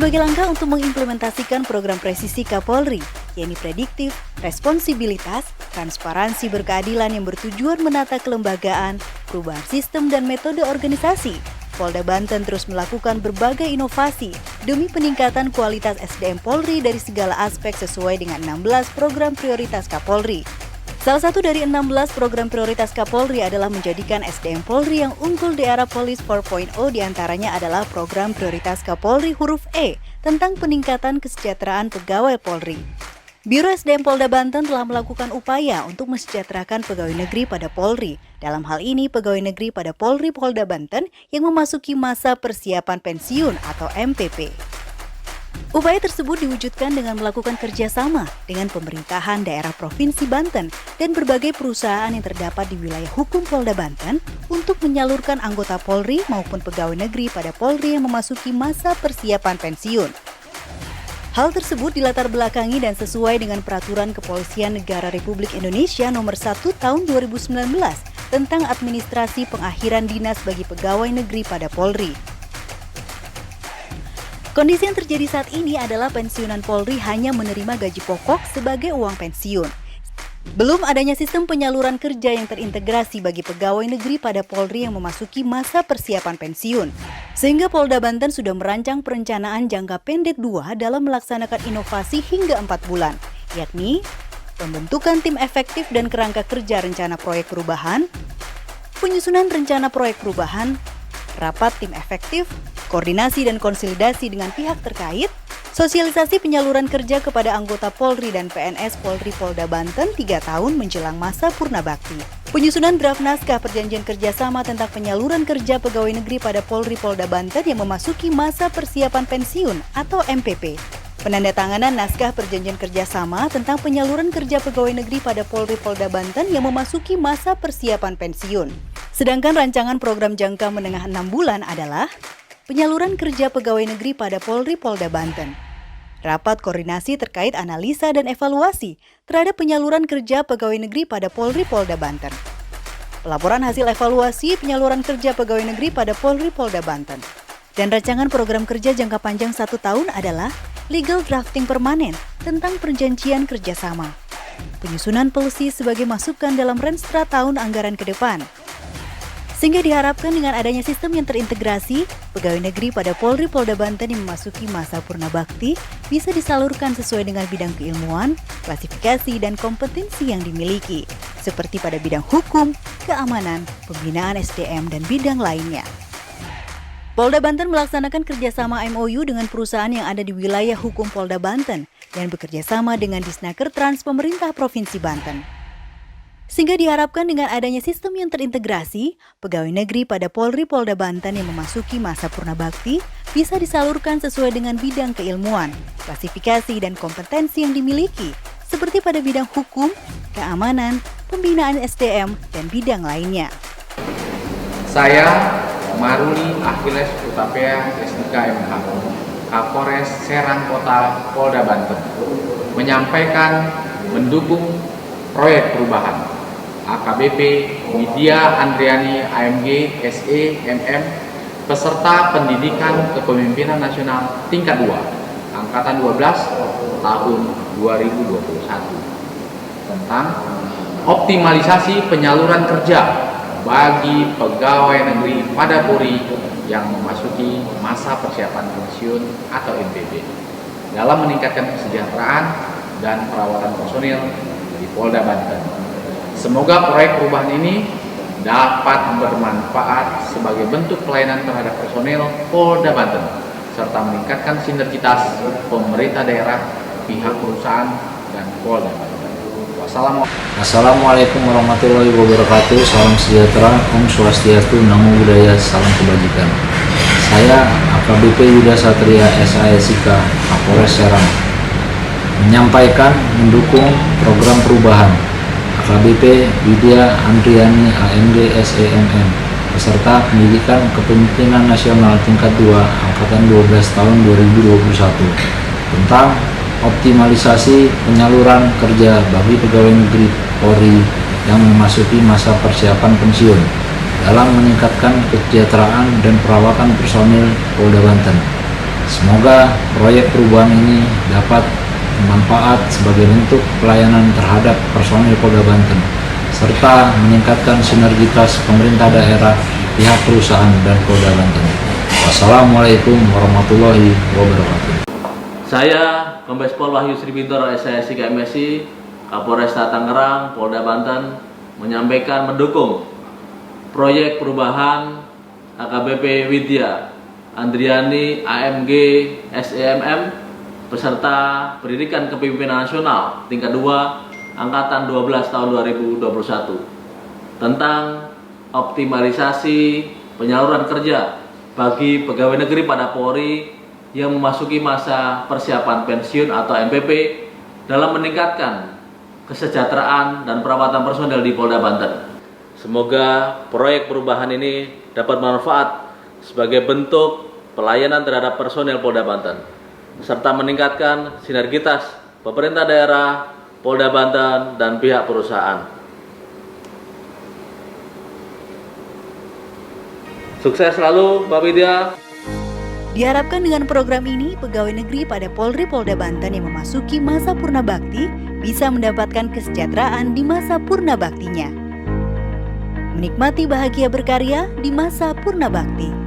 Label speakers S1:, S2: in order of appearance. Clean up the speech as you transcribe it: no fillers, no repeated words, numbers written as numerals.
S1: Sebagai langkah untuk mengimplementasikan program presisi Kapolri, yakni prediktif, responsibilitas, transparansi berkeadilan yang bertujuan menata kelembagaan, perubahan sistem dan metode organisasi, Polda Banten terus melakukan berbagai inovasi demi peningkatan kualitas SDM Polri dari segala aspek sesuai dengan 16 program prioritas Kapolri. Salah satu dari 16 program prioritas Kapolri adalah menjadikan SDM Polri yang unggul di era Polis 4.0, diantaranya adalah program prioritas Kapolri huruf E tentang peningkatan kesejahteraan pegawai Polri. Biro SDM Polda Banten telah melakukan upaya untuk mensejahterakan pegawai negeri pada Polri. Dalam hal ini, pegawai negeri pada Polri Polda Banten yang memasuki masa persiapan pensiun atau MPP. Upaya tersebut diwujudkan dengan melakukan kerjasama dengan pemerintahan daerah Provinsi Banten dan berbagai perusahaan yang terdapat di wilayah hukum Polda Banten untuk menyalurkan anggota Polri maupun pegawai negeri pada Polri yang memasuki masa persiapan pensiun. Hal tersebut dilatar belakangi dan sesuai dengan Peraturan Kepolisian Negara Republik Indonesia Nomor 1 Tahun 2019 tentang administrasi pengakhiran dinas bagi pegawai negeri pada Polri. Kondisi yang terjadi saat ini adalah pensiunan Polri hanya menerima gaji pokok sebagai uang pensiun. Belum adanya sistem penyaluran kerja yang terintegrasi bagi pegawai negeri pada Polri yang memasuki masa persiapan pensiun. Sehingga Polda Banten sudah merancang perencanaan jangka pendek 2 dalam melaksanakan inovasi hingga 4 bulan, yakni pembentukan tim efektif dan kerangka kerja rencana proyek perubahan, penyusunan rencana proyek perubahan, rapat tim efektif, koordinasi dan konsolidasi dengan pihak terkait, sosialisasi penyaluran kerja kepada anggota Polri dan PNS Polri Polda Banten 3 tahun menjelang masa purna bakti. Penyusunan draft naskah perjanjian kerjasama tentang penyaluran kerja pegawai negeri pada Polri Polda Banten yang memasuki masa persiapan pensiun atau MPP. Penandatanganan naskah perjanjian kerjasama tentang penyaluran kerja pegawai negeri pada Polri Polda Banten yang memasuki masa persiapan pensiun. Sedangkan rancangan program jangka menengah 6 bulan adalah penyaluran kerja pegawai negeri pada Polri Polda Banten. Rapat koordinasi terkait analisa dan evaluasi terhadap penyaluran kerja pegawai negeri pada Polri Polda Banten. Pelaporan hasil evaluasi penyaluran kerja pegawai negeri pada Polri Polda Banten. Dan rancangan program kerja jangka panjang 1 tahun adalah legal drafting permanen tentang perjanjian kerjasama. Penyusunan policy sebagai masukan dalam renstra tahun anggaran ke depan. Sehingga diharapkan dengan adanya sistem yang terintegrasi, pegawai negeri pada Polri Polda Banten yang memasuki masa purna bakti bisa disalurkan sesuai dengan bidang keilmuan, klasifikasi, dan kompetensi yang dimiliki, seperti pada bidang hukum, keamanan, pembinaan SDM, dan bidang lainnya. Polda Banten melaksanakan kerjasama MOU dengan perusahaan yang ada di wilayah hukum Polda Banten dan bekerjasama dengan Disnaker Trans pemerintah Provinsi Banten. Sehingga diharapkan dengan adanya sistem yang terintegrasi, pegawai negeri pada Polri Polda Banten yang memasuki masa purna bakti bisa disalurkan sesuai dengan bidang keilmuan, klasifikasi, dan kompetensi yang dimiliki, seperti pada bidang hukum, keamanan, pembinaan SDM, dan bidang lainnya.
S2: Saya, Maruli Achilles Utapea S3 MH, Kapolres Serang Kota Polda Banten, menyampaikan mendukung proyek perubahan AKBP Widya Andriani AMG SE MM peserta pendidikan kepemimpinan nasional tingkat 2 angkatan 12 tahun 2021 tentang optimalisasi penyaluran kerja bagi pegawai negeri pada Polri yang memasuki masa persiapan pensiun atau MPP dalam meningkatkan kesejahteraan dan perawatan personil di Polda Banten. Semoga proyek perubahan ini dapat bermanfaat sebagai bentuk pelayanan terhadap personil Polda Banten serta meningkatkan sinergitas pemerintah daerah, pihak perusahaan, dan Polda Banten.
S3: Assalamualaikum warahmatullahi wabarakatuh. Salam sejahtera, Om Swastiastu, Namo Buddhaya, salam kebajikan. Saya AKBP Yuda Satria SASIK Kapolres Serang menyampaikan mendukung program perubahan AKBP Widya Andriani AMG SEMM peserta pendidikan kepemimpinan nasional tingkat 2 angkatan 12 tahun 2021 tentang optimalisasi penyaluran kerja bagi pegawai negeri Polri yang memasuki masa persiapan pensiun dalam meningkatkan kesejahteraan dan perawatan personil Polda Banten. Semoga proyek perubahan ini dapat bermanfaat sebagai bentuk pelayanan terhadap personil Polda Banten, serta meningkatkan sinergitas pemerintah daerah, pihak perusahaan, dan Polda Banten. Wassalamualaikum warahmatullahi wabarakatuh.
S4: Saya Kombes Pol Wahyu Sribintoro SISIK MSI, Kapolresta Tangerang, Polda Banten, menyampaikan mendukung proyek perubahan AKBP Widya Andriani AMG SEMM beserta Pendidikan Kepemimpinan Nasional tingkat 2 Angkatan 12 tahun 2021 tentang optimalisasi penyaluran kerja bagi pegawai negeri pada Polri yang memasuki masa persiapan pensiun atau MPP dalam meningkatkan kesejahteraan dan perawatan personel di Polda Banten. Semoga proyek perubahan ini dapat bermanfaat sebagai bentuk pelayanan terhadap personel Polda Banten, serta meningkatkan sinergitas pemerintah daerah, Polda Banten, dan pihak perusahaan. Sukses selalu, Pak Widya.
S1: Diharapkan dengan program ini, pegawai negeri pada Polri Polda Banten yang memasuki masa purna bakti bisa mendapatkan kesejahteraan di masa purna baktinya. Menikmati bahagia berkarya di masa purna bakti.